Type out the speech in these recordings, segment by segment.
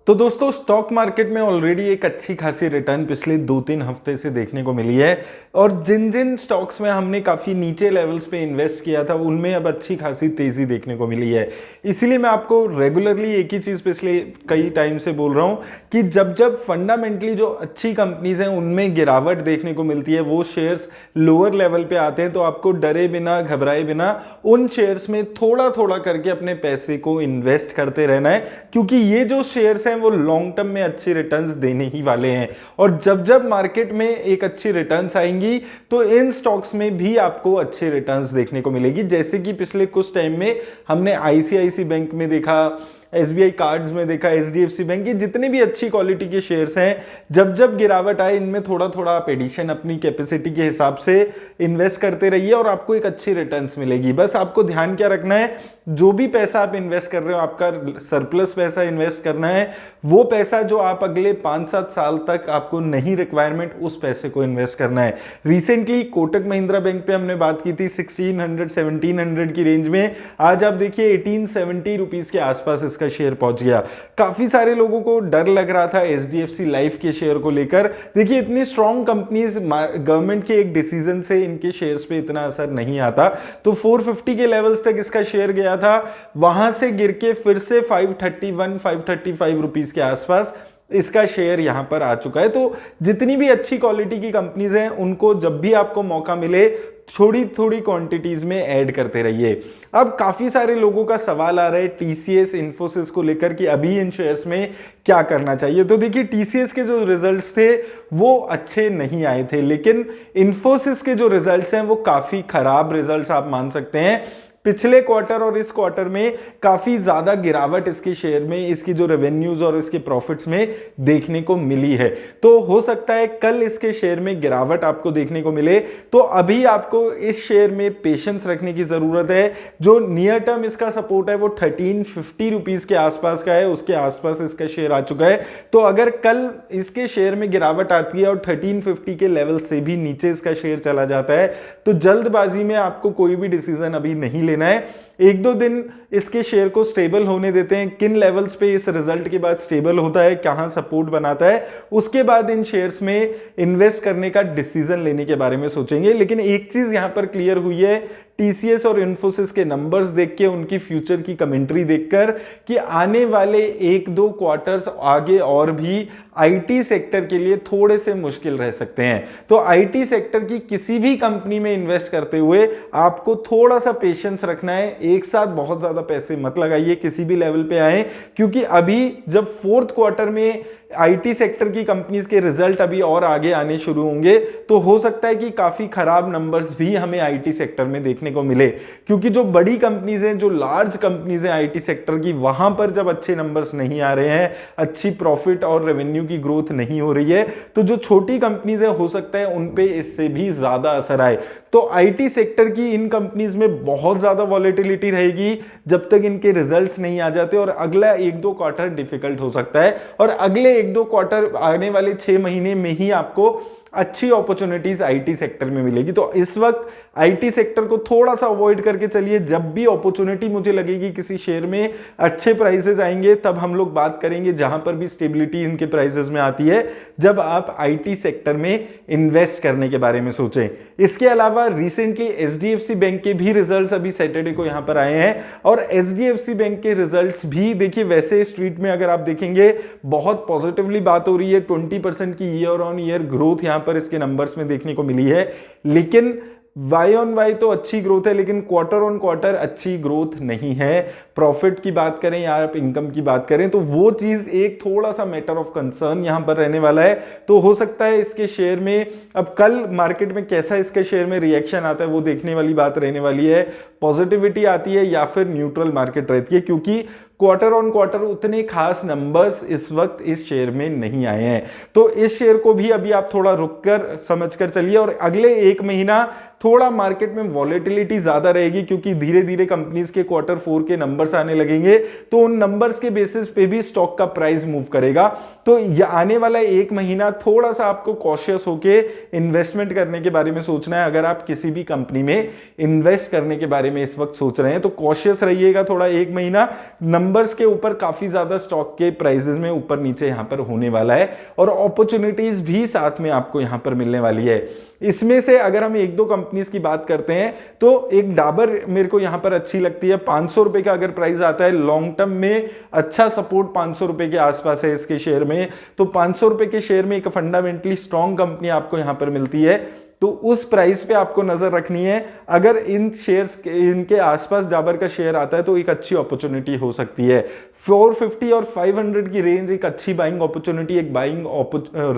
तो दोस्तों stock market में ऑलरेडी एक अच्छी खासी रिटर्न पिछले 2-3 हफ्ते से देखने को मिली है। और जिन जिन स्टॉक्स में हमने काफ़ी नीचे लेवल्स पे इन्वेस्ट किया था उनमें अब अच्छी खासी तेज़ी देखने को मिली है। इसीलिए मैं आपको रेगुलरली एक ही चीज़ पिछले कई टाइम से बोल रहा हूँ कि जब जब फंडामेंटली जो अच्छी कंपनीज हैं उनमें गिरावट देखने को मिलती है, वो शेयर्स लोअर लेवल पे आते हैं, तो आपको डरे बिना घबराए बिना उन शेयर्स में थोड़ा थोड़ा करके अपने पैसे को इन्वेस्ट करते रहना है, क्योंकि ये जो शेयर्स वो लॉन्ग टर्म में अच्छी रिटर्न्स देने ही वाले हैं। और जब जब मार्केट में एक अच्छी रिटर्न्स आएंगी तो इन स्टॉक्स में भी आपको अच्छे रिटर्न्स देखने को मिलेगी। जैसे कि पिछले कुछ टाइम में हमने आईसीआईसी बैंक में देखा, एसबीआई कार्ड्स में देखा, एचडीएफसी बैंक, ये जितने भी अच्छी क्वालिटी के शेयर्स हैं, जब जब गिरावट आए इनमें थोड़ा थोड़ा आप एडिशन अपनी कैपेसिटी के हिसाब से इन्वेस्ट करते रहिए और आपको एक अच्छी रिटर्न्स मिलेगी। बस आपको ध्यान क्या रखना है, जो भी पैसा आप इन्वेस्ट कर रहे हो, आपका सरप्लस पैसा इन्वेस्ट करना है, वो पैसा जो आप अगले 5-7 साल तक आपको नहीं रिक्वायरमेंट, उस पैसे को इन्वेस्ट करना है। रिसेंटली कोटक महिंद्रा बैंक पे हमने बात की थी 1600-1700 की रेंज में, आज आप देखिए 1870 रुपीज के आसपास इसका शेयर पहुंच गया। काफी सारे लोगों को डर लग रहा था एचडीएफसी लाइफ के शेयर को लेकर। देखिए इतनी स्ट्रॉन्ग कंपनीज, गवर्नमेंट के एक डिसीजन से इनके शेयर्स पे इतना असर नहीं आता, तो 450 के लेवल्स तक इसका शेयर गया था, वहां से गिर के फिर से 535 रुपीस के आसपास इसका शेयर यहां पर आ चुका है। तो जितनी भी अच्छी क्वालिटी की कंपनीज हैं उनको जब भी आपको मौका मिले थोड़ी थोड़ी क्वांटिटीज में ऐड करते रहिए। अब काफी सारे लोगों का सवाल आ रहा है टीसीएस, इन्फोसिस को लेकर कि अभी इन शेयर्स में क्या करना चाहिए। तो देखिए टीसीएस के जो रिजल्ट्स थे वो अच्छे नहीं आए थे, लेकिन इन्फोसिस के जो रिजल्ट्स हैं वो काफी खराब रिजल्ट्स आप मान सकते हैं। पिछले क्वार्टर और इस क्वार्टर में काफी ज्यादा गिरावट इसके शेयर में, इसकी जो रेवेन्यूज और इसके प्रॉफिट्स में देखने को मिली है। तो हो सकता है कल इसके शेयर में गिरावट आपको देखने को मिले, तो अभी आपको इस शेयर में पेशेंस रखने की जरूरत है। जो नियर टर्म इसका सपोर्ट है वो 1350 रुपीज के आसपास का है, उसके आसपास इसका शेयर आ चुका है। तो अगर कल इसके शेयर में गिरावट आती है और 1350 के लेवल से भी नीचे इसका शेयर चला जाता है, तो जल्दबाजी में आपको कोई भी डिसीजन अभी नहीं लेना है। 1-2 दिन इसके शेयर को स्टेबल होने देते हैं, किन लेवल्स पे इस रिजल्ट के बाद स्टेबल होता है, कहां सपोर्ट बनाता है, उसके बाद इन शेयर्स में इन्वेस्ट करने का डिसीजन लेने के बारे में सोचेंगे। लेकिन एक चीज यहां पर क्लियर हुई है टीसीएस और इन्फोसिस के नंबर्स देख के, उनकी फ्यूचर की कमेंट्री देखकर, कि आने वाले 1-2 क्वार्टर्स आगे और भी आईटी सेक्टर के लिए थोड़े से मुश्किल रह सकते हैं। तो आईटी सेक्टर की किसी भी कंपनी में इन्वेस्ट करते हुए आपको थोड़ा सा पेशेंस रखना है। एक साथ बहुत ज्यादा पैसे मत लगाइए किसी भी लेवल पे आए, क्योंकि अभी जब 4th क्वार्टर में आईटी सेक्टर की कंपनीज के रिजल्ट अभी और आगे आने शुरू होंगे, तो हो सकता है कि काफी खराब नंबर्स भी हमें आईटी सेक्टर में देखने को मिले। क्योंकि जो बड़ी कंपनीज हैं, जो लार्ज कंपनीज हैं आईटी सेक्टर की, वहां पर जब अच्छे नंबर्स नहीं आ रहे हैं, अच्छी प्रॉफिट और रेवेन्यू की ग्रोथ नहीं हो रही है, तो जो छोटी कंपनीज है हो सकता है उन पे इससे भी ज्यादा असर आए। तो आईटी सेक्टर की इन कंपनीज में बहुत ज्यादा वॉलेटिलिटी रहेगी जब तक इनके रिजल्ट्स नहीं आ जाते, और अगला 1-2 क्वार्टर डिफिकल्ट हो सकता है। और अगले 1-2 क्वार्टर, आने वाले 6 महीने में ही आपको अच्छी अपॉर्चुनिटीज आईटी सेक्टर में मिलेगी। तो इस वक्त आईटी सेक्टर को थोड़ा सा अवॉइड करके चलिए। जब भी अपॉर्चुनिटी मुझे लगेगी किसी शेयर में अच्छे प्राइसेस आएंगे, तब हम लोग बात करेंगे। जहां पर भी स्टेबिलिटी इनके प्राइसेस में आती है, जब आप आईटी सेक्टर में इन्वेस्ट करने के बारे में सोचें। इसके अलावा रिसेंटली एचडीएफसी बैंक के भी रिजल्ट्स अभी सैटरडे को यहां पर आए हैं, और एचडीएफसी बैंक के रिजल्ट्स भी देखिए, वैसे स्ट्रीट में अगर आप देखेंगे बहुत पॉजिटिवली बात हो रही है। 20% की ईयर ऑन ईयर ग्रोथ यहां पर इसके नंबर्स में देखने को मिली है। लेकिन वाई ऑन वाई तो अच्छी ग्रोथ है, लेकिन क्वार्टर ऑन क्वार्टर अच्छी ग्रोथ नहीं है। प्रॉफिट की बात करें या आप इनकम की बात करें, तो वो चीज एक थोड़ा सा मैटर ऑफ कंसर्न यहां पर रहने वाला है। तो हो सकता है इसके शेयर में, अब कल मार्केट में कैसा इसके शेयर में रिएक्शन आता है वो देखने वाली बात रहने वाली है। पॉजिटिविटी आती है या फिर न्यूट्रल मार्केट रहती है, क्योंकि क्वार्टर ऑन क्वार्टर उतने खास नंबर्स इस वक्त इस शेयर में नहीं आए हैं। तो इस शेयर को भी अभी आप थोड़ा रुककर समझकर चलिए, और अगले 1 महीना थोड़ा मार्केट में वॉलेटिलिटी ज्यादा रहेगी, क्योंकि धीरे धीरे कंपनीज के क्वार्टर 4 के नंबर्स आने लगेंगे, तो उन नंबर्स के बेसिस पे भी स्टॉक का प्राइस मूव करेगा। तो आने वाला 1 महीना थोड़ा सा आपको कॉशियस होके इन्वेस्टमेंट करने के बारे में सोचना है, अगर आप किसी भी कंपनी में इन्वेस्ट करने के बारे में इस वक्त सोच रहे हैं तो कॉशियस रहिएगा थोड़ा। एक महीना नंबर्स के ऊपर काफी ज्यादा स्टॉक के प्राइसेस में ऊपर नीचे यहां पर होने वाला है और अपॉर्चुनिटीज भी साथ में आपको यहां पर मिलने वाली है। इसमें से अगर हम एक दो कंपनीज की बात करते हैं तो एक डाबर मेरे को यहां पर अच्छी लगती है। 500 रुपए का अगर प्राइस आता है, लॉन्ग टर्म में अच्छा सपोर्ट 500 रुपए के आसपास है इसके शेयर में, तो 500 रुपए के शेयर में एक फंडामेंटली स्ट्रॉन्ग कंपनी आपको यहां पर मिलती है, तो उस प्राइस पे आपको नजर रखनी है। अगर इन शेयर्स इनके आसपास डाबर का शेयर आता है तो एक अच्छी अपॉर्चुनिटी हो सकती है। 450 और 500 की रेंज एक अच्छी बाइंग अपॉर्चुनिटी, एक बाइंग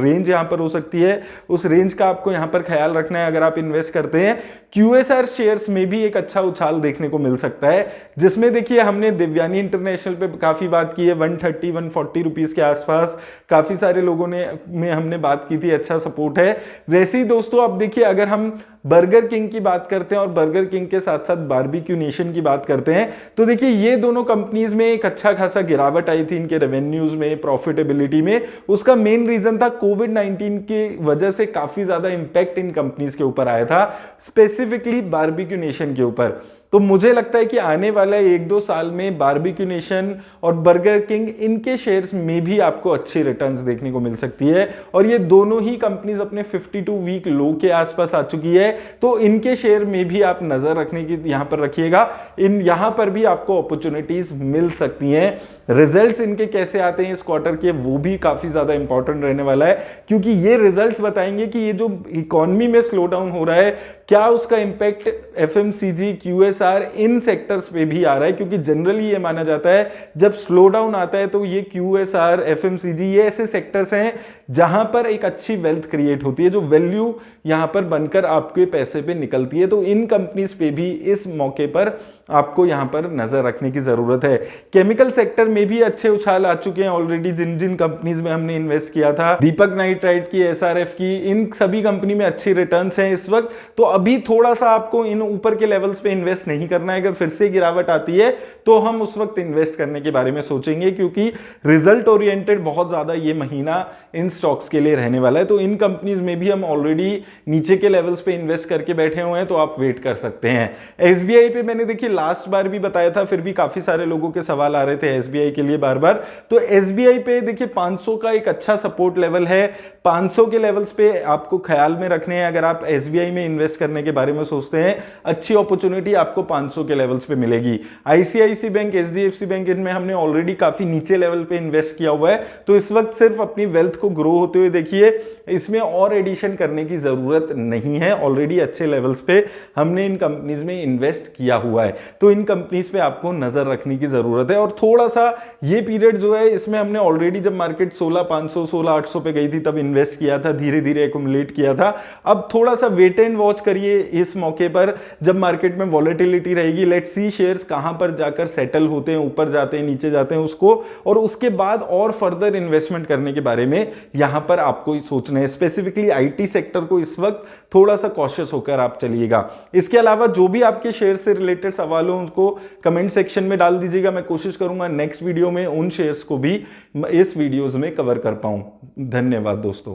रेंज यहां पर हो सकती है। उस रेंज का आपको यहां पर ख्याल रखना है अगर आप इन्वेस्ट करते हैं। QSR शेयर्स में भी एक अच्छा उछाल देखने को मिल सकता है, जिसमें देखिए हमने देवयानी इंटरनेशनल पे काफी बात की है, 130-140 रुपीज के आसपास काफी सारे लोगों ने हमने बात की थी, अच्छा सपोर्ट है। वैसे ही दोस्तों आप देखिए अगर हम बर्गर किंग की बात करते हैं और बर्गर किंग के साथ साथ बारबेक्यू नेशन की बात करते हैं तो देखिए ये दोनों कंपनीज में एक अच्छा खासा गिरावट आई थी इनके रेवेन्यूज में, प्रॉफिटेबिलिटी में। उसका मेन रीजन था कोविड-19 की वजह से काफी ज्यादा इंपैक्ट इन कंपनीज के ऊपर आया था, स्पेसिफिकली बारबेक्यू नेशन के ऊपर। तो मुझे लगता है कि आने वाला 1-2 साल में बारबेक्यू नेशन और बर्गर किंग इनके शेयर्स में भी आपको अच्छी रिटर्न्स देखने को मिल सकती है और ये दोनों ही कंपनीज अपने 52 वीक लो के आसपास आ चुकी है, तो इनके शेयर में भी आप नजर रखने की यहां पर रखिएगा। यहां पर भी आपको अपॉर्चुनिटीज मिल सकती हैं। रिजल्ट्स इनके कैसे आते हैं इस क्वार्टर के, वो भी काफी ज्यादा इंपॉर्टेंट रहने वाला है, क्योंकि ये रिजल्ट्स बताएंगे कि ये जो इकोनॉमी में स्लो डाउन हो रहा है क्या उसका इंपैक्ट FMCG, QSR इन सेक्टर्स पे भी आ रहा है। क्योंकि जनरली ये माना जाता है जब स्लो डाउन आता है तो ये QSR, FMCG ये ऐसे सेक्टर्स हैं जहां पर एक अच्छी वेल्थ क्रिएट होती है, जो वैल्यू यहां पर बनकर आपके पैसे पे निकलती है। तो इन कंपनीज पे भी इस मौके पर आपको यहां पर नजर रखने की जरूरत है। केमिकल सेक्टर में भी अच्छे उछाल आ चुके हैं ऑलरेडी, जिन जिन कंपनीज में हमने इन्वेस्ट किया था, दीपक नाइट्राइट की, SRF की, इन सभी कंपनी में अच्छी रिटर्न्स हैं इस वक्त। तो अभी थोड़ा सा आपको इन ऊपर के लेवल्स पे इन्वेस्ट नहीं करना है। अगर फिर से गिरावट आती है तो हम उस वक्त इन्वेस्ट करने के बारे में सोचेंगे, क्योंकि रिजल्ट ओरिएंटेड बहुत ज्यादा ये महीना इन स्टॉक्स के लिए रहने वाला है। तो इन कंपनीज में भी हम ऑलरेडी नीचे के लेवल्स पे इन्वेस्ट करके बैठे हुए हैं, तो आप वेट कर सकते हैं। SBI पे मैंने देखिए लास्ट बार भी बताया था, फिर भी काफी सारे लोगों के सवाल आ रहे थे SBI के लिए बार बार। तो SBI पे देखिए 500 का एक अच्छा सपोर्ट लेवल है। 500 के लेवल्स पे आपको ख्याल में रखने हैं अगर आप SBI में इन्वेस्ट करने के बारे में सोचते हैं। अच्छी अपॉर्चुनिटी आपको 500 के लेवल्स पे मिलेगी। ICICI बैंक, HDFC बैंक, इनमें हमने ऑलरेडी काफी नीचे लेवल पे इन्वेस्ट किया हुआ है, तो इस वक्त सिर्फ अपनी वेल्थ को ग्रो होते हुए देखिए, इसमें और एडिशन करने की जरूरत नहीं है। ऑलरेडी अच्छे लेवल्स पे हमने इन कंपनीज में इन्वेस्ट किया हुआ है, तो इन कंपनीज पे आपको नजर रखने की जरूरत है। और थोड़ा सा ये पीरियड जो है इसमें हमने ऑलरेडी जब मार्केट 16,500, 16,800 पे गई थी तब इन्वेस्ट किया था, धीरे धीरे एक्युमुलेट किया था। अब थोड़ा सा वेट एंड वॉच करिए इस मौके पर, जब मार्केट में वॉलेटिलिटी रहेगी। लेट्स सी शेयर्स कहां पर जाकर सेटल होते हैं, ऊपर जाते हैं, नीचे जाते हैं उसको, और उसके बाद और फर्दर इन्वेस्टमेंट करने के बारे में यहां पर आपको सोचना है। स्पेसिफिकली IT सेक्टर को इस वक्त थोड़ा सा कॉशियस होकर आप चलिएगा। इसके अलावा जो भी आपके शेयर से रिलेटेड सवाल हो उसको कमेंट सेक्शन में डाल दीजिएगा। मैं कोशिश करूंगा नेक्स्ट वीडियो में उन शेयर्स को भी इस वीडियोस में कवर कर पाऊं। धन्यवाद दोस्तों।